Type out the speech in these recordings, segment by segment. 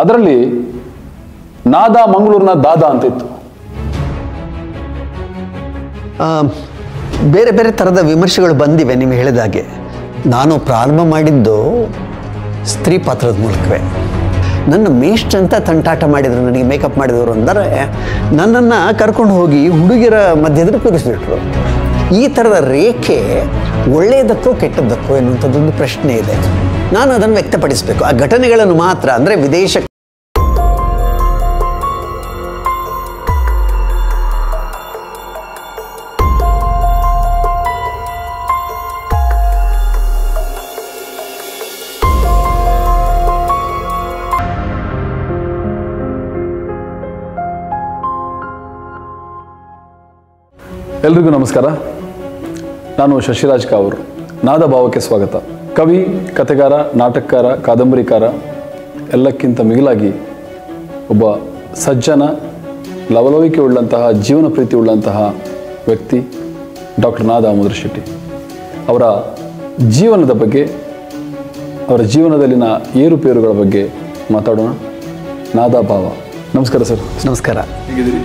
ಅದರಲ್ಲಿ ನಾದ ಮಂಗಳೂರಿನ ದಾದಾ ಅಂತ ಇತ್ತು. ಬೇರೆ ಬೇರೆ ಥರದ ವಿಮರ್ಶೆಗಳು ಬಂದಿವೆ ನೀವು ಹೇಳಿದಾಗೆ. ನಾನು ಪ್ರಾರಂಭ ಮಾಡಿದ್ದು ಸ್ತ್ರೀ ಪಾತ್ರದ ಮೂಲಕವೇ. ನನ್ನ ಮೇಷ್ಟ್ರ ಅಂತ ತಂಟಾಟ ಮಾಡಿದರು, ನನಗೆ ಮೇಕಪ್ ಮಾಡಿದವರು ಅಂದರೆ ನನ್ನನ್ನು ಕರ್ಕೊಂಡು ಹೋಗಿ ಹುಡುಗಿಯರ ಮಧ್ಯದಲ್ಲಿ ಕೂರಿಸ್ಬಿಟ್ರು. ಈ ಥರದ ರೇಖೆ ಒಳ್ಳೆಯದಕ್ಕೋ ಕೆಟ್ಟದ್ದಕ್ಕೋ ಎನ್ನುವಂಥದ್ದೊಂದು ಪ್ರಶ್ನೆ ಇದೆ. ನಾನು ಅದನ್ನು ವ್ಯಕ್ತಪಡಿಸಬೇಕು. ಆ ಘಟನೆಗಳನ್ನು ಮಾತ್ರ, ಅಂದರೆ ವಿದೇಶ ಎಲ್ರಿಗೂ ನಮಸ್ಕಾರ. ನಾನು ಶಶಿರಾಜ್ ಕಾವೂರ್. ನಾದ ಭಾವಕ್ಕೆ ಸ್ವಾಗತ. ಕವಿ, ಕಥೆಗಾರ, ನಾಟಕಕಾರ, ಕಾದಂಬರಿಕಾರ, ಎಲ್ಲಕ್ಕಿಂತ ಮಿಗಿಲಾಗಿ ಒಬ್ಬ ಸಜ್ಜನ, ಲವಲವಿಕೆ ಉಳ್ಳಂತಹ, ಜೀವನ ಪ್ರೀತಿ ಉಳ್ಳಂತಹ ವ್ಯಕ್ತಿ ಡಾಕ್ಟರ್ ನಾದ ದಾಮೋದರ ಶೆಟ್ಟಿ. ಅವರ ಜೀವನದ ಬಗ್ಗೆ, ಅವರ ಜೀವನದಲ್ಲಿನ ಏರುಪೇರುಗಳ ಬಗ್ಗೆ ಮಾತಾಡೋಣ. ನಾದ ಭಾವ. ನಮಸ್ಕಾರ ಸರ್. ನಮಸ್ಕಾರ. ಹೇಗಿದ್ದೀರಿ?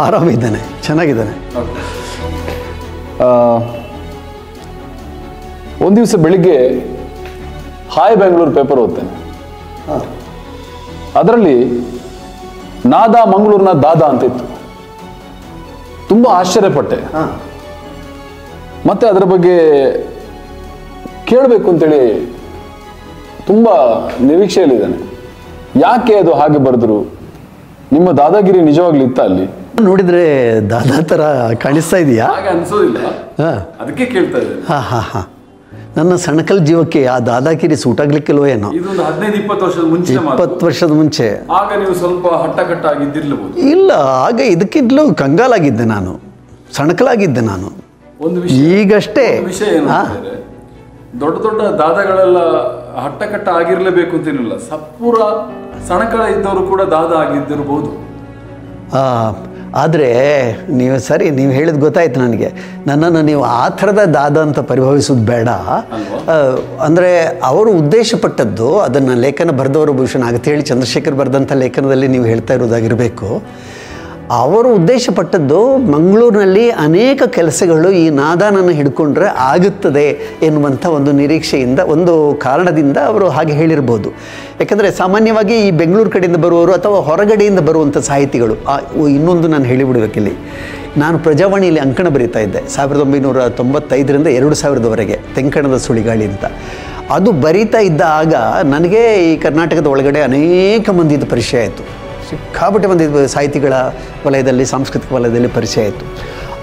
ಆರಾಮಿದ್ದಾನೆ, ಚೆನ್ನಾಗಿದ್ದಾನೆ. ಒಂದು ದಿವಸ ಬೆಳಿಗ್ಗೆ ಹಾಯ್ ಬೆಂಗಳೂರು ಪೇಪರ್ ಓದ್ತೇನೆ. ಅದರಲ್ಲಿ ನಾದ ಮಂಗಳೂರಿನ ದಾದಾ ಅಂತ ಇತ್ತು. ತುಂಬ ಆಶ್ಚರ್ಯಪಟ್ಟೆ. ಮತ್ತೆ ಅದರ ಬಗ್ಗೆ ಕೇಳಬೇಕು ಅಂತೇಳಿ ತುಂಬ ನಿರೀಕ್ಷೆಯಲ್ಲಿದ್ದಾನೆ. ಯಾಕೆ ಅದು ಹಾಗೆ ಬರೆದ್ರು? ನಿಮ್ಮ ದಾದಾಗಿರಿ ನಿಜವಾಗ್ಲೂ ಇತ್ತ ಅಲ್ಲಿ? ನೋಡಿದ್ರೆ ದಾದಾ ಥರ ಕಾಣಿಸ್ತಾ ಇದೆಯಾ? ಹಾಗೆ ಅನ್ಸೋದಿಲ್ಲ, ಅದಕ್ಕೆ ಕೇಳ್ತಾ ಇದ್ದೆ. ನನ್ನ ಸಣಕಲ್ ಜೀವಕ್ಕೆ ಆ ದಾದಾಗಿರಿ ಸೂಟಾಗ್ಲಿಕ್ಕಿಲ್ವೋ ಏನೋ. ಇದೊಂದು 15-20 ವರ್ಷದ ಮುಂಚೆ, 20 ವರ್ಷದ ಮುಂಚೆ. ಆಗ ನೀವು ಸ್ವಲ್ಪ ಹಟ್ಟಕಟ್ಟಾಗಿದ್ದಿರ್ಲಬಹುದು. ಇಲ್ಲ, ಆಗ ಇದಕ್ಕಿಂತಲೂ ಕಂಗಾಲಾಗಿದ್ದೆ ನಾನು, ಸಣಕಲಾಗಿದ್ದೆ ನಾನು. ಒಂದು ವಿಷಯ, ಈಗಷ್ಟೇ ವಿಷಯ ಏನು ಅಂತಂದ್ರೆ, ದೊಡ್ಡ ದೊಡ್ಡ ದಾದಾಗಳೆಲ್ಲ ಹಟ್ಟಕಟ್ಟ ಆಗಿರ್ಲೇಬೇಕು ಅಂತೇನಿಲ್ಲ. ಸಪೂರ ಸಣಕಳ ಇದ್ದವರು ಕೂಡ ದಾದ ಆಗಿದ್ದಿರಬಹುದು. ಆದರೆ ನೀವು ಹೇಳಿದ್ ಗೊತ್ತಾಯ್ತು ನನಗೆ. ನನ್ನನ್ನು ನೀವು ಆ ಥರದ ದಾದ ಅಂತ ಪರಿಭಾವಿಸೋದು ಬೇಡ. ಅಂದರೆ ಅವರು ಉದ್ದೇಶಪಟ್ಟದ್ದು, ಅದನ್ನು ಲೇಖನ ಬರೆದವರು ಭೂಷಣ ಆಗತ್ತೇಳಿ ಚಂದ್ರಶೇಖರ್ ಬರೆದಂಥ ಲೇಖನದಲ್ಲಿ ನೀವು ಹೇಳ್ತಾ ಇರೋದಾಗಿರಬೇಕು. ಅವರು ಉದ್ದೇಶಪಟ್ಟದ್ದು ಮಂಗಳೂರಿನಲ್ಲಿ ಅನೇಕ ಕೆಲಸಗಳು ಈ ನಾದಾನನ್ನು ಹಿಡ್ಕೊಂಡ್ರೆ ಆಗುತ್ತದೆ ಎನ್ನುವಂಥ ಒಂದು ನಿರೀಕ್ಷೆಯಿಂದ, ಒಂದು ಕಾರಣದಿಂದ ಅವರು ಹಾಗೆ ಹೇಳಿರ್ಬೋದು. ಯಾಕಂದರೆ ಸಾಮಾನ್ಯವಾಗಿ ಈ ಬೆಂಗಳೂರು ಕಡೆಯಿಂದ ಬರುವವರು ಅಥವಾ ಹೊರಗಡೆಯಿಂದ ಬರುವಂಥ ಸಾಹಿತಿಗಳು, ಇನ್ನೊಂದು ನಾನು ಹೇಳಿಬಿಡ್ಬೇಕಿಲ್ಲಿ, ನಾನು ಪ್ರಜಾವಾಣಿಯಲ್ಲಿ ಅಂಕಣ ಬರೀತಾ ಇದ್ದೆ 1995ರಿಂದ 2000ವರೆಗೆ, ತೆಂಕಣದ ಸುಳಿಗಾಳಿ ಅಂತ. ಅದು ಬರೀತಾ ಇದ್ದಾಗ ನನಗೆ ಈ ಕರ್ನಾಟಕದ ಒಳಗಡೆ ಅನೇಕ ಮಂದಿದು ಪರಿಚಯ ಆಯಿತು. ಸಿಕ್ಕಾಪಟ್ಟೆ ಮಂದಿ ಸಾಹಿತಿಗಳ ವಲಯದಲ್ಲಿ, ಸಾಂಸ್ಕೃತಿಕ ವಲಯದಲ್ಲಿ ಪರಿಚಯ ಆಯಿತು.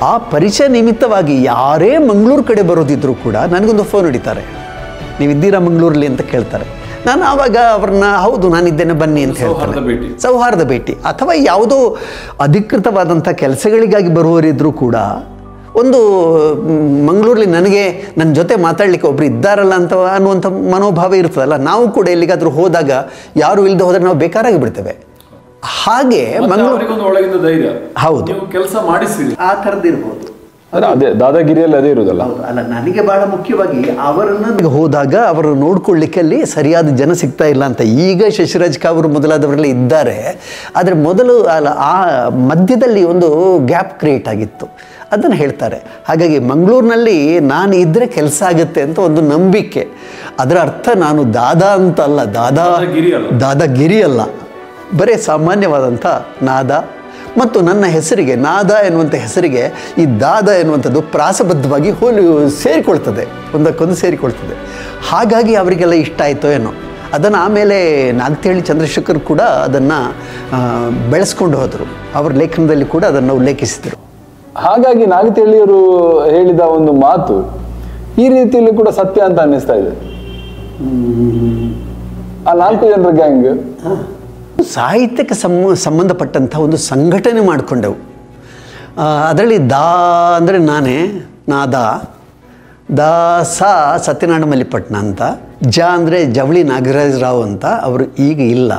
ಆ ಪರಿಚಯ ನಿಮಿತ್ತವಾಗಿ ಯಾರೇ ಮಂಗಳೂರು ಕಡೆ ಬರೋದಿದ್ರೂ ಕೂಡ ನನಗೊಂದು ಫೋನ್ ಹೊಡಿತಾರೆ, ನೀವಿದ್ದೀರಾ ಮಂಗಳೂರಲ್ಲಿ ಅಂತ ಕೇಳ್ತಾರೆ. ನಾನು ಆವಾಗ ಅವ್ರನ್ನ, ಹೌದು ನಾನಿದ್ದೇನೆ ಬನ್ನಿ ಅಂತ ಹೇಳ್ತಾರೆ. ಸೌಹಾರ್ದ ಭೇಟಿ ಅಥವಾ ಯಾವುದೋ ಅಧಿಕೃತವಾದಂಥ ಕೆಲಸಗಳಿಗಾಗಿ ಬರುವವರಿದ್ದರೂ ಕೂಡ ಒಂದು ಮಂಗಳೂರಲ್ಲಿ ನನಗೆ ನನ್ನ ಜೊತೆ ಮಾತಾಡಲಿಕ್ಕೆ ಒಬ್ರು ಇದ್ದಾರಲ್ಲ ಅಂತ ಅನ್ನುವಂಥ ಮನೋಭಾವ ಇರ್ತದಲ್ಲ. ನಾವು ಕೂಡ ಎಲ್ಲಿಗಾದರೂ ಹೋದಾಗ ಯಾರು ಇಲ್ಲದೆ ಹೋದರೆ ನಾವು ಬೇಕಾರಾಗಿ ಬಿಡ್ತೇವೆ. ಹಾಗೆ ಒಳಗಿಂದ ಧೈರ್ಯ, ಹೌದು, ಕೆಲಸ ಮಾಡಿಸಿರಿ, ಆ ಥರದ್ದಿರ್ಬೋದು. ಅದೇ ದಾದಾಗಿರಿಯಲ್ಲಿ ಅದೇ ಇರುವುದಲ್ಲ. ಅಲ್ಲ, ನನಗೆ ಬಹಳ ಮುಖ್ಯವಾಗಿ ಅವರನ್ನು ಹೋದಾಗ ಅವರು ನೋಡ್ಕೊಳ್ಳಿಕ್ಕೆ ಅಲ್ಲಿ ಸರಿಯಾದ ಜನ ಸಿಗ್ತಾ ಇಲ್ಲ ಅಂತ. ಈಗ ಶಶಿರಾಜ್ ಕಾವೂರ್ ಮೊದಲಾದವರೆಲ್ಲ ಇದ್ದಾರೆ, ಆದರೆ ಮೊದಲು ಆ ಮಧ್ಯದಲ್ಲಿ ಒಂದು ಗ್ಯಾಪ್ ಕ್ರಿಯೇಟ್ ಆಗಿತ್ತು, ಅದನ್ನು ಹೇಳ್ತಾರೆ. ಹಾಗಾಗಿ ಮಂಗಳೂರಿನಲ್ಲಿ ನಾನು ಇದ್ದರೆ ಕೆಲಸ ಆಗುತ್ತೆ ಅಂತ ಒಂದು ನಂಬಿಕೆ. ಅದರ ಅರ್ಥ ನಾನು ದಾದಾ ಅಂತ ಅಲ್ಲ, ದಾದಾಗಿರಿ ಅಲ್ಲ, ಬರೀ ಸಾಮಾನ್ಯವಾದಂಥ ನಾದ. ಮತ್ತು ನನ್ನ ಹೆಸರಿಗೆ, ನಾದ ಎನ್ನುವಂಥ ಹೆಸರಿಗೆ ಈ ದಾದ ಎನ್ನುವಂಥದ್ದು ಪ್ರಾಸಬದ್ಧವಾಗಿ ಸೇರಿಕೊಳ್ತದೆ, ಒಂದಕ್ಕೊಂದು ಸೇರಿಕೊಳ್ತದೆ. ಹಾಗಾಗಿ ಅವರಿಗೆಲ್ಲ ಇಷ್ಟ ಆಯಿತೋ ಏನೋ. ಅದನ್ನು ಆಮೇಲೆ ನಾಗತಿಹಳ್ಳಿ ಚಂದ್ರಶೇಖರ್ ಕೂಡ ಅದನ್ನು ಬೆಳೆಸ್ಕೊಂಡು ಹೋದರು, ಅವ್ರ ಲೇಖನದಲ್ಲಿ ಕೂಡ ಅದನ್ನು ಉಲ್ಲೇಖಿಸಿದರು. ಹಾಗಾಗಿ ನಾಗತಿಹಳ್ಳಿಯವರು ಹೇಳಿದ ಒಂದು ಮಾತು ಈ ರೀತಿಯಲ್ಲಿ ಕೂಡ ಸತ್ಯ ಅಂತ ಅನ್ನಿಸ್ತಾ ಇದೆ. ಆ 4 ಜನರ ಗ್ಯಾಂಗ್ ಸಾಹಿತ್ಯಕ್ಕೆ ಸಂಬಂಧಪಟ್ಟಂಥ ಒಂದು ಸಂಘಟನೆ ಮಾಡಿಕೊಂಡೆವು. ಅದರಲ್ಲಿ ದಾ ಅಂದರೆ ನಾನೇ, ನಾದ, ದಾಸ ಸತ್ಯನಾರಾಯಣ ಮಲ್ಲಿಪಟ್ನ ಅಂತ, ಜ ಅಂದರೆ ಜವಳಿ ನಾಗರಾಜರಾವ್ ಅಂತ, ಅವರು ಈಗ ಇಲ್ಲ,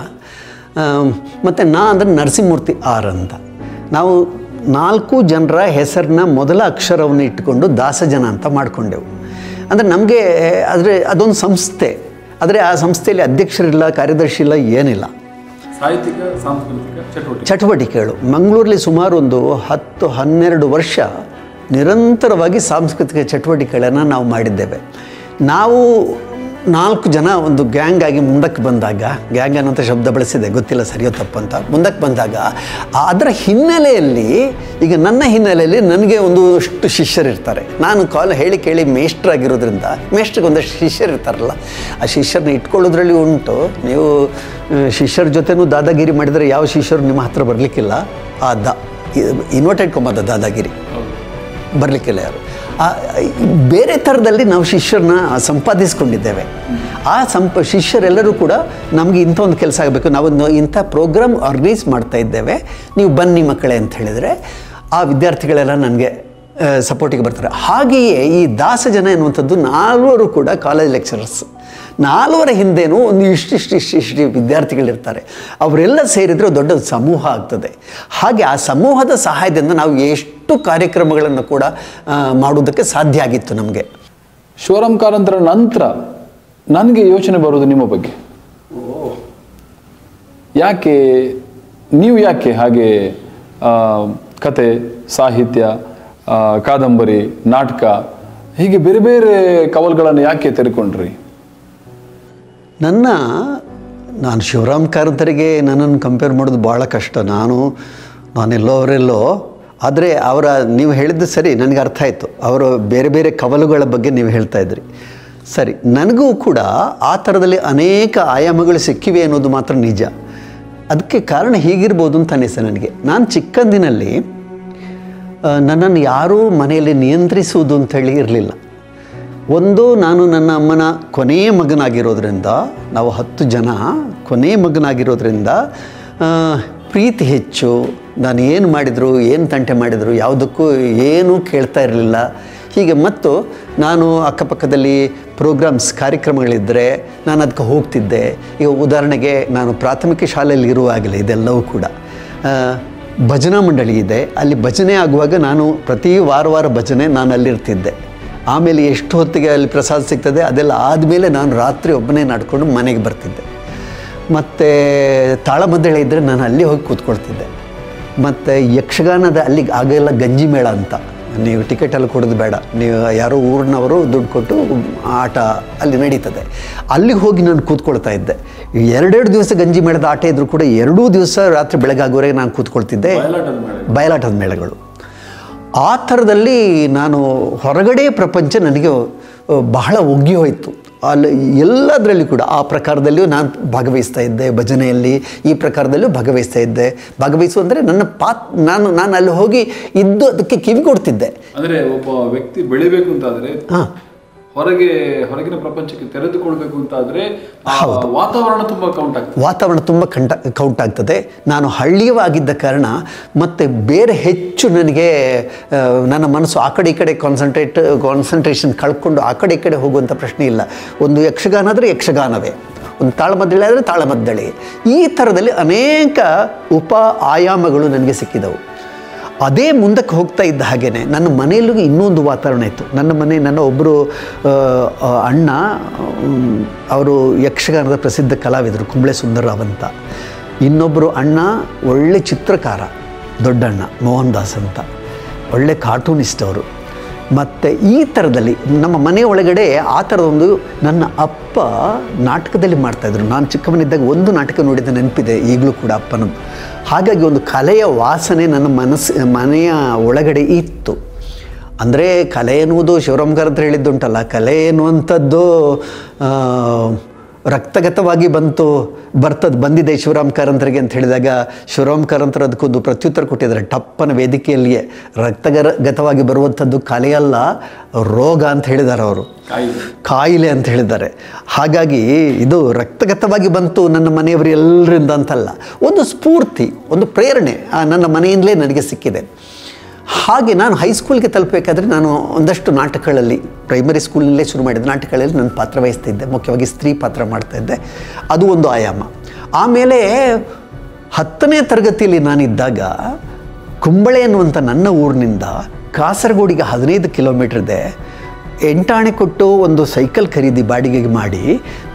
ಮತ್ತು ನಾ ಅಂದರೆ ನರಸಿಂಹಮೂರ್ತಿ ಆರ್ ಅಂತ. ನಾವು 4 ಜನರ ಹೆಸರನ್ನ ಮೊದಲ ಅಕ್ಷರವನ್ನು ಇಟ್ಟುಕೊಂಡು ದಾಸಜನ ಅಂತ ಮಾಡಿಕೊಂಡೆವು. ಅಂದರೆ ನಮಗೆ ಅದೊಂದು ಸಂಸ್ಥೆ, ಆದರೆ ಆ ಸಂಸ್ಥೆಯಲ್ಲಿ ಅಧ್ಯಕ್ಷರಿಲ್ಲ, ಕಾರ್ಯದರ್ಶಿ ಇಲ್ಲ, ಏನಿಲ್ಲ. ಸಾಹಿತ್ಯಿಕ ಸಾಂಸ್ಕೃತಿಕ ಚಟುವಟಿಕೆಗಳು. ಮಂಗಳೂರಲ್ಲಿ ಸುಮಾರು ಒಂದು 10-12 ವರ್ಷ ನಿರಂತರವಾಗಿ ಸಾಂಸ್ಕೃತಿಕ ಚಟುವಟಿಕೆಗಳನ್ನು ನಾವು ಮಾಡಿದ್ದೇವೆ. ನಾವು 4 ಜನ ಒಂದು ಗ್ಯಾಂಗ್ ಆಗಿ ಮುಂದಕ್ಕೆ ಬಂದಾಗ, ಗ್ಯಾಂಗ್ ಅನ್ನೋಂಥ ಶಬ್ದ ಬಳಸಿದೆ, ಗೊತ್ತಿಲ್ಲ ಸರಿಯೋ ತಪ್ಪಂತ, ಮುಂದಕ್ಕೆ ಬಂದಾಗ ಅದರ ಹಿನ್ನೆಲೆಯಲ್ಲಿ, ಈಗ ನನ್ನ ಹಿನ್ನೆಲೆಯಲ್ಲಿ ನನಗೆ ಒಂದಷ್ಟು ಶಿಷ್ಯರಿರ್ತಾರೆ. ನಾನು ಹೇಳಿ ಕೇಳಿ ಮೇಷ್ಟ್ರಾಗಿರೋದ್ರಿಂದ ಮೇಷ್ಟ್ರಿಗೆ ಒಂದಷ್ಟು ಶಿಷ್ಯರಿರ್ತಾರಲ್ಲ, ಆ ಶಿಷ್ಯರನ್ನ ಇಟ್ಕೊಳ್ಳೋದ್ರಲ್ಲಿ ಉಂಟು. ನೀವು ಶಿಷ್ಯರ ಜೊತೆನೂ ದಾದಾಗಿರಿ ಮಾಡಿದರೆ ಯಾವ ಶಿಷ್ಯರು ನಿಮ್ಮ ಹತ್ರ ಬರಲಿಕ್ಕಿಲ್ಲ. ಇನ್ವರ್ಟೆಡ್ ಕೊಮ್ಮದ ದಾದಾಗಿರಿ ಬರಲಿಕ್ಕಿಲ್ಲ ಯಾರು. ಬೇರೆ ಥರದಲ್ಲಿ ನಾವು ಶಿಷ್ಯರನ್ನ ಸಂಪಾದಿಸ್ಕೊಂಡಿದ್ದೇವೆ. ಆ ಶಿಷ್ಯರೆಲ್ಲರೂ ಕೂಡ ನಮಗೆ ಇಂಥ ಒಂದು ಕೆಲಸ ಆಗಬೇಕು, ನಾವೊಂದು ಇಂಥ ಪ್ರೋಗ್ರಾಮ್ ಆರ್ಗನೈಸ್ ಮಾಡ್ತಾ ಇದ್ದೇವೆ, ನೀವು ಬನ್ನಿ ಮಕ್ಕಳೇ ಅಂತ ಹೇಳಿದರೆ ಆ ವಿದ್ಯಾರ್ಥಿಗಳೆಲ್ಲ ನನಗೆ ಸಪೋರ್ಟಿಗೆ ಬರ್ತಾರೆ. ಹಾಗೆಯೇ ಈ ದಾಸಜನ ಎನ್ನುವಂಥದ್ದು 4 ಕೂಡ ಕಾಲೇಜ್ ಲೆಕ್ಚರರ್ಸ್. 4 ಹಿಂದೆನೂ ಒಂದು ಇಷ್ಟಿಷ್ಟು ವಿದ್ಯಾರ್ಥಿಗಳಿರ್ತಾರೆ. ಅವರೆಲ್ಲ ಸೇರಿದರೆ ದೊಡ್ಡ ಸಮೂಹ ಆಗ್ತದೆ. ಹಾಗೆ ಆ ಸಮೂಹದ ಸಹಾಯದಿಂದ ನಾವು ಎಷ್ಟು ಕಾರ್ಯಕ್ರಮಗಳನ್ನು ಕೂಡ ಮಾಡುವುದಕ್ಕೆ ಸಾಧ್ಯ ಆಗಿತ್ತು ನಮಗೆ. ಶಿವರಾಮ್ ಕಾರಂತರ ನಂತರ ನನಗೆ ಯೋಚನೆ ಬರೋದು ನಿಮ್ಮ ಬಗ್ಗೆ. ಯಾಕೆ ನೀವು ಹಾಗೆ ಕತೆ, ಸಾಹಿತ್ಯ, ಕಾದಂಬರಿ, ನಾಟಕ ಹೀಗೆ ಬೇರೆ ಬೇರೆ ಕವಲುಗಳನ್ನು ಯಾಕೆ ತೆರೆಕೊಂಡ್ರಿ? ನಾನು ಶಿವರಾಮ್ ಕಾರಂತರಿಗೆ ನನ್ನನ್ನು ಕಂಪೇರ್ ಮಾಡೋದು ಭಾಳ ಕಷ್ಟ. ನಾನೆಲ್ಲೋ ಅವರೆಲ್ಲೋ. ಆದರೆ ನೀವು ಹೇಳಿದ್ದು ಸರಿ, ನನಗೆ ಅರ್ಥ ಆಯಿತು. ಅವರು ಬೇರೆ ಬೇರೆ ಕವಲುಗಳ ಬಗ್ಗೆ ನೀವು ಹೇಳ್ತಾ ಇದ್ರಿ. ಸರಿ, ನನಗೂ ಕೂಡ ಆ ಥರದಲ್ಲಿ ಅನೇಕ ಆಯಾಮಗಳು ಸಿಕ್ಕಿವೆ ಅನ್ನೋದು ಮಾತ್ರ ನಿಜ. ಅದಕ್ಕೆ ಕಾರಣ ಹೀಗಿರ್ಬೋದು ಅಂತ ಅನಿಸ್ತು ನನಗೆ. ನಾನು ಚಿಕ್ಕಂದಿನಲ್ಲಿ ನನ್ನನ್ನು ಯಾರೂ ಮನೆಯಲ್ಲಿ ನಿಯಂತ್ರಿಸುವುದು ಅಂಥೇಳಿ ಇರಲಿಲ್ಲ. ನಾನು ನನ್ನ ಅಮ್ಮನ ಕೊನೆಯ ಮಗನಾಗಿರೋದ್ರಿಂದ, ನಾವು 10 ಜನ ಕೊನೆಯ ಮಗನಾಗಿರೋದ್ರಿಂದ ಪ್ರೀತಿ ಹೆಚ್ಚು. ನಾನು ಏನು ಮಾಡಿದರು, ಏನು ತಂಟೆ ಮಾಡಿದರು ಯಾವುದಕ್ಕೂ ಏನೂ ಕೇಳ್ತಾ ಇರಲಿಲ್ಲ. ಹೀಗೆ ಮತ್ತು ನಾನು ಅಕ್ಕಪಕ್ಕದಲ್ಲಿ ಕಾರ್ಯಕ್ರಮಗಳಿದ್ದರೆ ನಾನು ಅದಕ್ಕೆ ಹೋಗ್ತಿದ್ದೆ. ಈಗ ಉದಾಹರಣೆಗೆ ನಾನು ಪ್ರಾಥಮಿಕ ಶಾಲೆಯಲ್ಲಿ ಇರುವಾಗಲೇ ಇದೆಲ್ಲವೂ ಕೂಡ ಭಜನಾ ಮಂಡಳಿ ಇದೆ. ಅಲ್ಲಿ ಭಜನೆ ಆಗುವಾಗ ನಾನು ಪ್ರತಿ ವಾರ ಭಜನೆ ನಾನು ಅಲ್ಲಿರ್ತಿದ್ದೆ. ಆಮೇಲೆ ಎಷ್ಟು ಹೊತ್ತಿಗೆ ಅಲ್ಲಿ ಪ್ರಸಾದ ಸಿಗ್ತದೆ ಅದೆಲ್ಲ ಆದಮೇಲೆ ನಾನು ರಾತ್ರಿ ಒಬ್ಬನೇ ನಡ್ಕೊಂಡು ಮನೆಗೆ ಬರ್ತಿದ್ದೆ. ಮತ್ತು ತಾಳಮದ್ದಳೆ ಇದ್ದರೆ ನಾನು ಅಲ್ಲಿ ಹೋಗಿ ಕೂತ್ಕೊಳ್ತಿದ್ದೆ. ಮತ್ತು ಯಕ್ಷಗಾನದ ಆಗೆಲ್ಲ ಗಂಜಿ ಮೇಳ ಅಂತ, ನೀವು ಟಿಕೆಟಲ್ಲಿ ಕೊಡೋದು ಬೇಡ, ನೀವು ಯಾರೋ ಊರಿನವರು ದುಡ್ಡು ಕೊಟ್ಟು ಆಟ ಅಲ್ಲಿ ನಡೀತದೆ, ಅಲ್ಲಿಗೆ ಹೋಗಿ ನಾನು ಕೂತ್ಕೊಳ್ತಾ ಇದ್ದೆ. 2 ದಿವಸ ಗಂಜಿ ಮೇಳದ ಆಟ ಇದ್ದರೂ ಕೂಡ 2 ದಿವಸ ರಾತ್ರಿ ಬೆಳಗಾಗುವರೆಗೆ ನಾನು ಕೂತ್ಕೊಳ್ತಿದ್ದೆ. ಬಯಲಾಟದ ಮೇಳಗಳು. ಆ ಥರದಲ್ಲಿ ನಾನು ಹೊರಗಡೆ ಪ್ರಪಂಚ ನನಗೆ ಬಹಳ ಒಗ್ಗಿ ಹೋಯಿತು. ಅಲ್ಲಿ ಎಲ್ಲದರಲ್ಲಿ ಕೂಡ ಆ ಪ್ರಕಾರದಲ್ಲಿಯೂ ನಾನು ಭಾಗವಹಿಸ್ತಾ ಇದ್ದೆ. ಭಜನೆಯಲ್ಲಿ ಈ ಪ್ರಕಾರದಲ್ಲೂ ಭಾಗವಹಿಸ್ತಾ ಇದ್ದೆ. ಭಾಗವಹಿಸುವಂದರೆ ನಾನು ಅಲ್ಲಿ ಹೋಗಿ ಇದ್ದು ಅದಕ್ಕೆ ಕಿವಿ ಕೊಡ್ತಿದ್ದೆ. ಅಂದರೆ ಒಬ್ಬ ವ್ಯಕ್ತಿ ಬೆಳಿಬೇಕು ಅಂತಾದರೆ ಹೊರಗಿನ ಪ್ರಪಂಚಕ್ಕೆ ತೆರೆದುಕೊಳ್ಬೇಕು ಅಂತಾದರೆ ವಾತಾವರಣ ತುಂಬ ಕೌಂಟ್ ಆಗ್ತದೆ. ನಾನು ಹಳ್ಳಿಯವಾಗಿದ್ದ ಕಾರಣ ಮತ್ತು ಬೇರೆ ಹೆಚ್ಚು ನನಗೆ ನನ್ನ ಮನಸ್ಸು ಆ ಕಡೆ ಈ ಕಡೆ ಕಾನ್ಸಂಟ್ರೇಷನ್ ಕಳ್ಕೊಂಡು ಆ ಕಡೆ ಈ ಕಡೆ ಹೋಗುವಂಥ ಪ್ರಶ್ನೆ ಇಲ್ಲ. ಒಂದು ಯಕ್ಷಗಾನ ಆದರೆ ಯಕ್ಷಗಾನವೇ, ಒಂದು ತಾಳಮದ್ದಳೆ ಆದರೆ ತಾಳಮದ್ದಳೆ. ಈ ಥರದಲ್ಲಿ ಅನೇಕ ಆಯಾಮಗಳು ನನಗೆ ಸಿಕ್ಕಿದವು. ಅದೇ ಮುಂದಕ್ಕೆ ಹೋಗ್ತಾ ಇದ್ದ ಹಾಗೆಯೇ ನನ್ನ ಮನೆಯಲ್ಲೂ ಇನ್ನೊಂದು ವಾತಾವರಣ ಇತ್ತು. ನನ್ನ ಒಬ್ಬರು ಅಣ್ಣ, ಅವರು ಯಕ್ಷಗಾನದ ಪ್ರಸಿದ್ಧ ಕಲಾವಿದರು, ಕುಂಬಳೆ ಸುಂದರರಾವ್ ಅಂತ. ಇನ್ನೊಬ್ಬರು ಅಣ್ಣ ಒಳ್ಳೆ ಚಿತ್ರಕಾರ, ದೊಡ್ಡಣ್ಣ ಮೋಹನ್ ದಾಸ್ ಅಂತ, ಒಳ್ಳೆ ಕಾರ್ಟೂನಿಸ್ಟ್ ಅವರು. ಮತ್ತು ಈ ಥರದಲ್ಲಿ ನಮ್ಮ ಮನೆಯ ಒಳಗಡೆ ಆ ಥರದೊಂದು ನನ್ನ ಅಪ್ಪ ನಾಟಕದಲ್ಲಿ ಮಾಡ್ತಾಯಿದ್ರು. ನಾನು ಚಿಕ್ಕವನಿದ್ದಾಗ ಒಂದು ನಾಟಕ ನೋಡಿದ ನೆನಪಿದೆ ಈಗಲೂ ಕೂಡ ಅಪ್ಪನದ್ದು. ಹಾಗಾಗಿ ಒಂದು ಕಲೆಯ ವಾಸನೆ ನನ್ನ ಮನೆಯ ಒಳಗಡೆ ಇತ್ತು. ಅಂದರೆ ಕಲೆ ಎನ್ನುವುದು ಶಿವರಾಮ್ ಕಾರಂತರು ಹೇಳಿದ್ದುಂಟಲ್ಲ, ಕಲೆ ಎನ್ನುವಂಥದ್ದು ರಕ್ತಗತವಾಗಿ ಬಂದಿದೆ ಶಿವರಾಮ್ ಕಾರಂತರಿಗೆ ಅಂತ ಹೇಳಿದಾಗ ಶಿವರಾಮ್ ಕಾರಂತರು ಅದಕ್ಕೊಂದು ಪ್ರತ್ಯುತ್ತರ ಕೊಟ್ಟಿದ್ದಾರೆ. ಟಪ್ಪನ ವೇದಿಕೆಯಲ್ಲಿಯೇ ರಕ್ತಗತವಾಗಿ ಬರುವಂಥದ್ದು ಕಲೆಯಲ್ಲ, ರೋಗ ಅಂತ ಹೇಳಿದ್ದಾರೆ ಅವರು, ಕಾಯಿಲೆ ಅಂತ ಹೇಳಿದ್ದಾರೆ. ಹಾಗಾಗಿ ಇದು ರಕ್ತಗತವಾಗಿ ಬಂತು ನನ್ನ ಮನೆಯವರು ಎಲ್ಲರಿಂದ ಅಂತಲ್ಲ, ಒಂದು ಸ್ಫೂರ್ತಿ, ಒಂದು ಪ್ರೇರಣೆ ನನ್ನ ಮನೆಯಿಂದಲೇ ನನಗೆ ಸಿಕ್ಕಿದೆ. ಹಾಗೆ ನಾನು ಹೈಸ್ಕೂಲ್ಗೆ ತಲುಪಬೇಕಾದ್ರೆ ನಾನು ಒಂದಷ್ಟು ನಾಟಕಗಳಲ್ಲಿ, ಪ್ರೈಮರಿ ಸ್ಕೂಲ್ನಲ್ಲೇ ಶುರು ಮಾಡಿದ ನಾಟಕಗಳಲ್ಲಿ ನಾನು ಪಾತ್ರ ವಹಿಸ್ತಿದ್ದೆ. ಮುಖ್ಯವಾಗಿ ಸ್ತ್ರೀ ಪಾತ್ರ ಮಾಡ್ತಾಯಿದ್ದೆ. ಅದು ಒಂದು ಆಯಾಮ. ಆಮೇಲೆ 10ನೇ ತರಗತಿಯಲ್ಲಿ ನಾನಿದ್ದಾಗ ಕುಂಬಳೆ ಅನ್ನುವಂಥ ನನ್ನ ಊರಿನಿಂದ ಕಾಸರಗೋಡಿಗೆ 15 ಕಿಲೋಮೀಟರ್ ಇದೆ. ಎಂಟಾಣೆ ಕೊಟ್ಟು ಒಂದು ಸೈಕಲ್ ಖರೀದಿ ಬಾಡಿಗೆಗೆ ಮಾಡಿ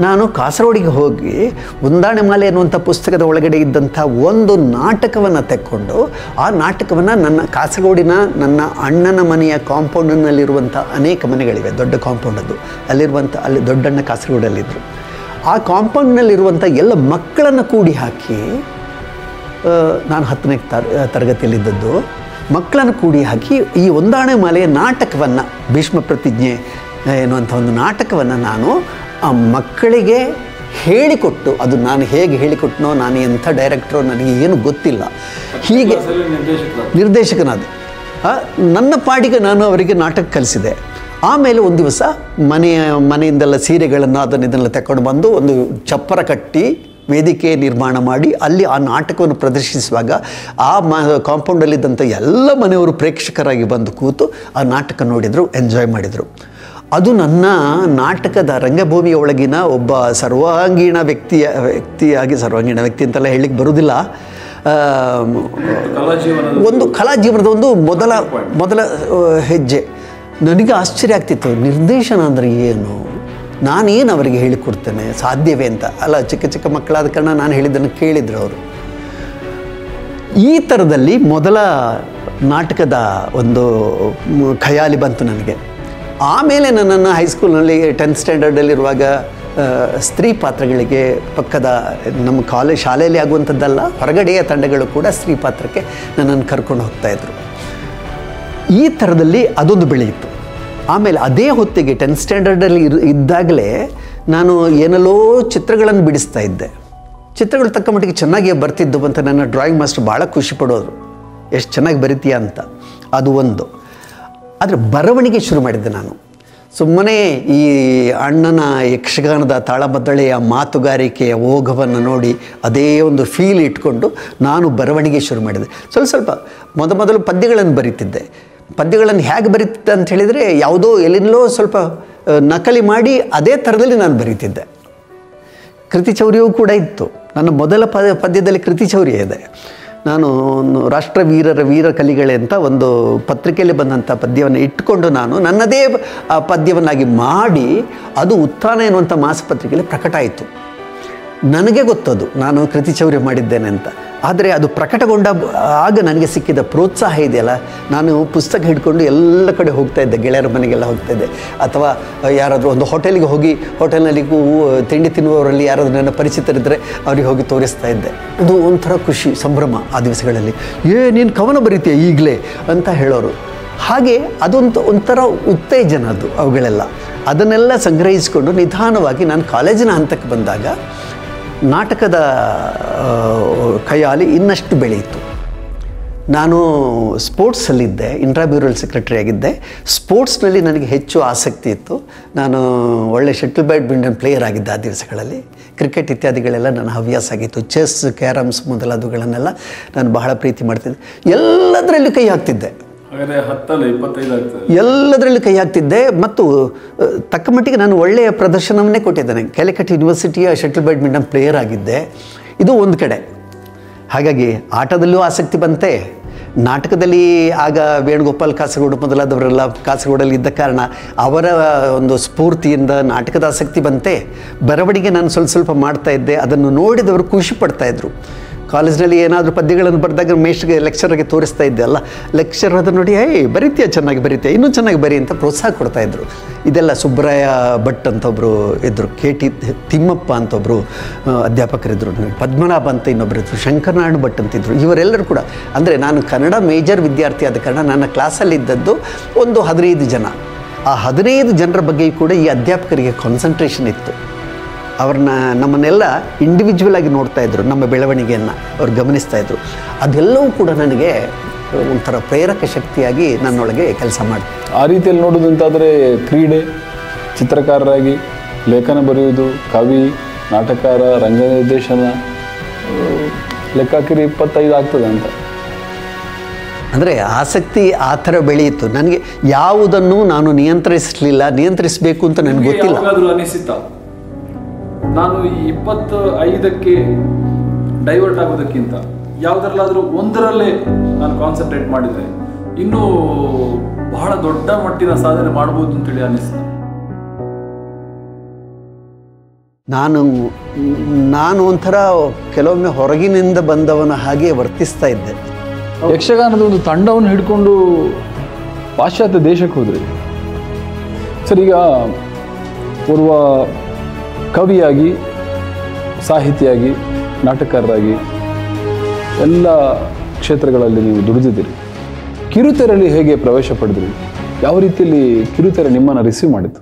ನಾನು ಕಾಸರಗೋಡಿಗೆ ಹೋಗಿ ಒಂದಾಣೆ ಮಾಲೆ ಅನ್ನುವಂಥ ಪುಸ್ತಕದ ಒಳಗಡೆ ಇದ್ದಂಥ ಒಂದು ನಾಟಕವನ್ನು ತೆಕ್ಕೊಂಡು ಆ ನಾಟಕವನ್ನು ನನ್ನ ಕಾಸರಗೋಡಿನ ನನ್ನ ಅಣ್ಣನ ಮನೆಯ ಕಾಂಪೌಂಡ್ನಲ್ಲಿರುವಂಥ ಅನೇಕ ಮನೆಗಳಿವೆ, ದೊಡ್ಡ ಕಾಂಪೌಂಡ್ ಅದು, ಅಲ್ಲಿ ದೊಡ್ಡಣ್ಣ ಕಾಸರಗೋಡಲ್ಲಿದ್ದರು. ಆ ಕಾಂಪೌಂಡ್ನಲ್ಲಿರುವಂಥ ಎಲ್ಲ ಮಕ್ಕಳನ್ನು ಕೂಡಿ ಹಾಕಿ, ನಾನು 10ನೇ ತರಗತಿಯಲ್ಲಿದ್ದದ್ದು, ಮಕ್ಕಳನ್ನು ಕೂಡಿ ಹಾಕಿ ಈ ಒಂದಾಣೆ ಮಾಲೆಯ ನಾಟಕವನ್ನು, ಭೀಷ್ಮ ಪ್ರತಿಜ್ಞೆ ಎನ್ನುವಂಥ ಒಂದು ನಾಟಕವನ್ನು ನಾನು ಆ ಮಕ್ಕಳಿಗೆ ಹೇಳಿಕೊಟ್ಟು, ಅದು ನಾನು ಹೇಗೆ ಹೇಳಿಕೊಟ್ಟನೋ, ನಾನು ಎಂಥ ಡೈರೆಕ್ಟ್ರೋ ನನಗೆ ಏನು ಗೊತ್ತಿಲ್ಲ, ಹೀಗೆ ನಿರ್ದೇಶಕನಾದ ನನ್ನ ಪಾಡಿಗೆ ನಾನು ಅವರಿಗೆ ನಾಟಕ ಕಲಿಸಿದೆ. ಆಮೇಲೆ ಒಂದು ದಿವಸ ಮನೆಯಿಂದೆಲ್ಲ ಸೀರೆಗಳನ್ನು ಇದನ್ನೆಲ್ಲ ತಗೊಂಡು ಬಂದು ಒಂದು ಚಪ್ಪರ ಕಟ್ಟಿ ವೇದಿಕೆ ನಿರ್ಮಾಣ ಮಾಡಿ ಅಲ್ಲಿ ಆ ನಾಟಕವನ್ನು ಪ್ರದರ್ಶಿಸುವಾಗ ಆ ಕಾಂಪೌಂಡಲ್ಲಿದ್ದಂಥ ಎಲ್ಲ ಮನೆಯವರು ಪ್ರೇಕ್ಷಕರಾಗಿ ಬಂದು ಕೂತು ಆ ನಾಟಕ ನೋಡಿದರು, ಎಂಜಾಯ್ ಮಾಡಿದರು. ಅದು ನನ್ನ ನಾಟಕದ ರಂಗಭೂಮಿಯ ಒಳಗಿನ ಒಬ್ಬ ಸರ್ವಾಂಗೀಣ ಸರ್ವಾಂಗೀಣ ವ್ಯಕ್ತಿ ಅಂತೆಲ್ಲ ಹೇಳಲಿಕ್ಕೆ ಬರುವುದಿಲ್ಲ, ಒಂದು ಕಲಾ ಜೀವನದ ಒಂದು ಮೊದಲ ಹೆಜ್ಜೆ. ನನಗೆ ಆಶ್ಚರ್ಯ ಆಗ್ತಿತ್ತು, ನಿರ್ದೇಶನ ಅಂದರೆ ಏನು, ನಾನೇನು ಅವರಿಗೆ ಹೇಳಿಕೊಡ್ತೇನೆ, ಸಾಧ್ಯವೇ ಅಂತ. ಅಲ್ಲ, ಚಿಕ್ಕ ಚಿಕ್ಕ ಮಕ್ಕಳಾದ ಕಾರಣ ನಾನು ಹೇಳಿದ್ದನ್ನು ಕೇಳಿದರು ಅವರು. ಈ ಥರದಲ್ಲಿ ಮೊದಲ ನಾಟಕದ ಒಂದು ಖಯಾಲಿ ಬಂತು ನನಗೆ. ಆಮೇಲೆ ನನ್ನನ್ನು ಹೈಸ್ಕೂಲ್ನಲ್ಲಿ 10th ಸ್ಟ್ಯಾಂಡರ್ಡಲ್ಲಿರುವಾಗ ಸ್ತ್ರೀ ಪಾತ್ರಗಳಿಗೆ ಪಕ್ಕದ ನಮ್ಮ ಶಾಲೆಯಲ್ಲಿ ಆಗುವಂಥದ್ದಲ್ಲ, ಹೊರಗಡೆಯ ತಂಡಗಳು ಕೂಡ ಸ್ತ್ರೀ ಪಾತ್ರಕ್ಕೆ ನನ್ನನ್ನು ಕರ್ಕೊಂಡು ಹೋಗ್ತಾಯಿದ್ರು. ಈ ಥರದಲ್ಲಿ ಅದೊಂದು ಬೆಳೆಯಿತು. ಆಮೇಲೆ ಅದೇ ಹೊತ್ತಿಗೆ 10th ಸ್ಟ್ಯಾಂಡರ್ಡಲ್ಲಿ ಇದ್ದಾಗಲೇ ನಾನು ಏನೆಲ್ಲೋ ಚಿತ್ರಗಳನ್ನು ಬಿಡಿಸ್ತಾ ಇದ್ದೆ. ಚಿತ್ರಗಳು ತಕ್ಕ ಮಟ್ಟಿಗೆ ಚೆನ್ನಾಗಿಯೇ ಬರ್ತಿದ್ದು ಅಂತ ನನ್ನ ಡ್ರಾಯಿಂಗ್ ಮಾಸ್ಟರ್ ಭಾಳ ಖುಷಿ ಪಡೋರು, ಎಷ್ಟು ಚೆನ್ನಾಗಿ ಬರಿತೀಯ ಅಂತ. ಅದು ಒಂದು. ಆದರೆ ಬರವಣಿಗೆ ಶುರು ಮಾಡಿದ್ದೆ ನಾನು. ಸುಮ್ಮನೆ ಈ ಅಣ್ಣನ ಯಕ್ಷಗಾನದ ತಾಳಮದ್ದಳೆಯ ಮಾತುಗಾರಿಕೆಯ ಓಘವನ್ನು ನೋಡಿ ಅದೇ ಒಂದು ಫೀಲ್ ಇಟ್ಕೊಂಡು ನಾನು ಬರವಣಿಗೆ ಶುರು ಮಾಡಿದೆ. ಸ್ವಲ್ಪ ಮೊದಲು ಪದ್ಯಗಳನ್ನು ಬರೀತಿದ್ದೆ. ಪದ್ಯಗಳನ್ನು ಹೇಗೆ ಬರೀತಿದ್ದೆ ಅಂತ ಹೇಳಿದರೆ, ಯಾವುದೋ ಎಲ್ಲಿಂದಲೋ ಸ್ವಲ್ಪ ನಕಲಿ ಮಾಡಿ ಅದೇ ಥರದಲ್ಲಿ ನಾನು ಬರೀತಿದ್ದೆ. ಕೃತಿಚೌರ್ಯವೂ ಕೂಡ ಇತ್ತು. ನನ್ನ ಮೊದಲ ಪದ್ಯದಲ್ಲಿ ಕೃತಿಚೌರ್ಯ ಇದೆ. ನಾನು ರಾಷ್ಟ್ರವೀರರ ವೀರ ಕಲಿಗಳೇ ಅಂತ ಒಂದು ಪತ್ರಿಕೆಯಲ್ಲಿ ಬಂದಂಥ ಪದ್ಯವನ್ನು ಇಟ್ಕೊಂಡು ನಾನು ನನ್ನದೇ ಪದ್ಯವನ್ನಾಗಿ ಮಾಡಿ ಅದು ಉತ್ಥಾನ ಎನ್ನುವಂಥ ಮಾಸಪತ್ರಿಕೆಯಲ್ಲಿ ಪ್ರಕಟ ಆಯಿತು. ನನಗೆ ಗೊತ್ತದು ನಾನು ಕೃತಿಚೌರ್ಯ ಮಾಡಿದ್ದೇನೆ ಅಂತ. ಆದರೆ ಅದು ಪ್ರಕಟಗೊಂಡ ಆಗ ನನಗೆ ಸಿಕ್ಕಿದ ಪ್ರೋತ್ಸಾಹ ಇದೆಯಲ್ಲ, ನಾನು ಪುಸ್ತಕ ಹಿಡ್ಕೊಂಡು ಎಲ್ಲ ಕಡೆ ಹೋಗ್ತಾಯಿದ್ದೆ, ಗೆಳೆಯರ ಮನೆಗೆಲ್ಲ ಹೋಗ್ತಾಯಿದ್ದೆ, ಅಥವಾ ಯಾರಾದರೂ ಒಂದು ಹೋಟೆಲಿಗೆ ಹೋಗಿ ಹೋಟೆಲ್ನಲ್ಲಿ ತಿಂಡಿ ತಿನ್ನುವವರಲ್ಲಿ ಯಾರಾದರೂ ನನ್ನ ಪರಿಚಿತರಿದ್ದರೆ ಅವ್ರಿಗೆ ಹೋಗಿ ತೋರಿಸ್ತಾ ಇದ್ದೆ. ಅದು ಒಂಥರ ಖುಷಿ, ಸಂಭ್ರಮ ಆ ದಿವಸಗಳಲ್ಲಿ. ನೀನು ಕವನ ಬರೀತೀಯ ಈಗಲೇ ಅಂತ ಹೇಳೋರು. ಹಾಗೆ ಒಂಥರ ಉತ್ತೇಜನ ಅದು. ಅವುಗಳೆಲ್ಲ ಅದನ್ನೆಲ್ಲ ಸಂಗ್ರಹಿಸಿಕೊಂಡು ನಿಧಾನವಾಗಿ ನಾನು ಕಾಲೇಜಿನ ಹಂತಕ್ಕೆ ಬಂದಾಗ ನಾಟಕದ ಖಯಾಲಿ ಇನ್ನಷ್ಟು ಬೆಳೆಯಿತು. ನಾನು ಸ್ಪೋರ್ಟ್ಸಲ್ಲಿದ್ದೆ, ಇಂಟ್ರಾ ಬ್ಯೂರಲ್ ಸೆಕ್ರೆಟರಿ ಆಗಿದ್ದೆ. ಸ್ಪೋರ್ಟ್ಸ್ನಲ್ಲಿ ನನಗೆ ಹೆಚ್ಚು ಆಸಕ್ತಿ ಇತ್ತು. ನಾನು ಒಳ್ಳೆ ಶಟಲ್ ಬ್ಯಾಡ್ಮಿಂಟನ್ ಪ್ಲೇಯರ್ ಆಗಿದ್ದೆ ಆ ದಿವಸಗಳಲ್ಲಿ. ಕ್ರಿಕೆಟ್ ಇತ್ಯಾದಿಗಳೆಲ್ಲ ನನ್ನ ಹವ್ಯಾಸ ಆಗಿತ್ತು. ಚೆಸ್, ಕ್ಯಾರಮ್ಸ್ ಮೊದಲಾದವುಗಳನ್ನೆಲ್ಲ ನಾನು ಬಹಳ ಪ್ರೀತಿ ಮಾಡ್ತಿದ್ದೆ. ಎಲ್ಲದರಲ್ಲೂ ಕೈ ಹಾಕ್ತಿದ್ದೆ. ಎಲ್ಲದರಲ್ಲೂ ಕೈ ಹಾಕ್ತಿದ್ದೆ. ಮತ್ತು ತಕ್ಕ ಮಟ್ಟಿಗೆ ನಾನು ಒಳ್ಳೆಯ ಪ್ರದರ್ಶನವನ್ನೇ ಕೊಟ್ಟಿದ್ದೇನೆ. ಕ್ಯಾಲಿಕಟ್ ಯೂನಿವರ್ಸಿಟಿಯ ಶಟಲ್ ಬ್ಯಾಡ್ಮಿಂಟನ್ ಪ್ಲೇಯರ್ ಆಗಿದ್ದೆ. ಇದು ಒಂದು ಕಡೆ. ಹಾಗಾಗಿ ಆಟದಲ್ಲೂ ಆಸಕ್ತಿ ಬಂತೆ. ನಾಟಕದಲ್ಲಿ ಆಗ ವೇಣುಗೋಪಾಲ್ ಕಾಸರಗೋಡು ಮೊದಲಾದವರೆಲ್ಲ ಕಾಸರಗೋಡಲ್ಲಿ ಇದ್ದ ಕಾರಣ ಅವರ ಒಂದು ಸ್ಫೂರ್ತಿಯಿಂದ ನಾಟಕದ ಆಸಕ್ತಿ ಬಂತೆ. ಬರವಣಿಗೆ ನಾನು ಸ್ವಲ್ಪ ಮಾಡ್ತಾ ಇದ್ದೆ. ಅದನ್ನು ನೋಡಿದವರು ಖುಷಿ ಪಡ್ತಾಯಿದ್ರು. ಕಾಲೇಜ್ನಲ್ಲಿ ಏನಾದರೂ ಪದ್ಯಗಳನ್ನು ಬರೆದಾಗ ಮೇಷ್ಟ್ರಿಗೆ ಲೆಕ್ಚರ್ಗೆ ತೋರಿಸ್ತಾ ಇದ್ದೆ ಅಲ್ಲ, ಲೆಕ್ಚರ್ ಅದನ್ನು ನೋಡಿ ಬರೀತೀಯ, ಚೆನ್ನಾಗಿ ಬರೀತೀಯ, ಇನ್ನೂ ಚೆನ್ನಾಗಿ ಬರಿ ಅಂತ ಪ್ರೋತ್ಸಾಹ ಕೊಡ್ತಾಯಿದ್ರು. ಇದೆಲ್ಲ ಸುಬ್ರಾಯ ಭಟ್ ಅಂತ ಒಬ್ಬರು ಇದ್ದರು, KT ತಿಮ್ಮಪ್ಪ ಅಂತ ಒಬ್ಬರು ಅಧ್ಯಾಪಕರಿದ್ದರು, ಪದ್ಮನಾಭ ಅಂತ ಇನ್ನೊಬ್ಬರು ಇದ್ದರು, ಶಂಕರನಾರಾಯಣ ಭಟ್ ಅಂತಿದ್ರು. ಇವರೆಲ್ಲರೂ ಕೂಡ, ಅಂದರೆ ನಾನು ಕನ್ನಡ ಮೇಜರ್ ವಿದ್ಯಾರ್ಥಿ ಆದ ಕಾರಣ ನನ್ನ ಕ್ಲಾಸಲ್ಲಿದ್ದದ್ದು ಒಂದು 15 ಜನ. ಆ 15 ಜನರ ಬಗ್ಗೆ ಕೂಡ ಈ ಅಧ್ಯಾಪಕರಿಗೆ ಕಾನ್ಸಂಟ್ರೇಷನ್ ಇತ್ತು. ನಮ್ಮನ್ನೆಲ್ಲ ಇಂಡಿವಿಜುವಲ್ ಆಗಿ ನೋಡ್ತಾಯಿದ್ರು, ನಮ್ಮ ಬೆಳವಣಿಗೆಯನ್ನು ಅವ್ರು ಗಮನಿಸ್ತಾಯಿದ್ರು. ಅದೆಲ್ಲವೂ ಕೂಡ ನನಗೆ ಒಂಥರ ಪ್ರೇರಕ ಶಕ್ತಿಯಾಗಿ ನನ್ನೊಳಗೆ ಕೆಲಸ ಮಾಡಿ. ಆ ರೀತಿಯಲ್ಲಿ ನೋಡೋದಂತಾದರೆ ಕ್ರೀಡೆ, ಚಿತ್ರಕಾರರಾಗಿ ಲೇಖನ ಬರೆಯುವುದು, ಕವಿ, ನಾಟಕಕಾರ, ರಂಗ ನಿರ್ದೇಶನ, ಲೆಕ್ಕಾಕಿರಿ 25 ಆಗ್ತದೆ ಅಂತ. ಅಂದರೆ ಆಸಕ್ತಿ ಆ ಥರ ಬೆಳೆಯಿತು. ನನಗೆ ಯಾವುದನ್ನು ನಾನು ನಿಯಂತ್ರಿಸಬೇಕು ಅಂತ ನನಗೆ ಗೊತ್ತಿಲ್ಲ. ಅನಿಸಿತಾ ನಾನು ಈ 25ಕ್ಕೆ ಡೈವರ್ಟ್ ಆಗೋದಕ್ಕಿಂತ ಯಾವುದರಲ್ಲಾದರೂ ಒಂದರಲ್ಲೇ ನಾನು ಕಾನ್ಸಂಟ್ರೇಟ್ ಮಾಡಿದರೆ ಇನ್ನೂ ಬಹಳ ದೊಡ್ಡ ಮಟ್ಟಿನ ಸಾಧನೆ ಮಾಡ್ಬೋದು ಅಂತೇಳಿ ಅನಿಸ್ತು. ನಾನು ಒಂಥರ ಕೆಲವೊಮ್ಮೆ ಹೊರಗಿನಿಂದ ಬಂದವನ ಹಾಗೆ ವರ್ತಿಸ್ತಾ ಇದ್ದೆ. ಯಕ್ಷಗಾನದ ಒಂದು ತಂಡವನ್ನು ಹಿಡ್ಕೊಂಡು ಪಾಶ್ಚಾತ್ಯ ದೇಶಕ್ಕೆ ಹೋದ್ರಿ ಸರ್. ಈಗ ಓರ್ವ ಕವಿಯಾಗಿ, ಸಾಹಿತಿಯಾಗಿ, ನಾಟಕಕಾರರಾಗಿ ಎಲ್ಲ ಕ್ಷೇತ್ರಗಳಲ್ಲಿ ನೀವು ದುಡಿದಿದ್ದೀರಿ. ಕಿರುತೆರೆಯಲ್ಲಿ ಹೇಗೆ ಪ್ರವೇಶ ಪಡೆದ್ರಿ? ಯಾವ ರೀತಿಯಲ್ಲಿ ಕಿರುತೆರೆ ನಿಮ್ಮನ್ನು ರಿಸೀವ್ ಮಾಡಿತು?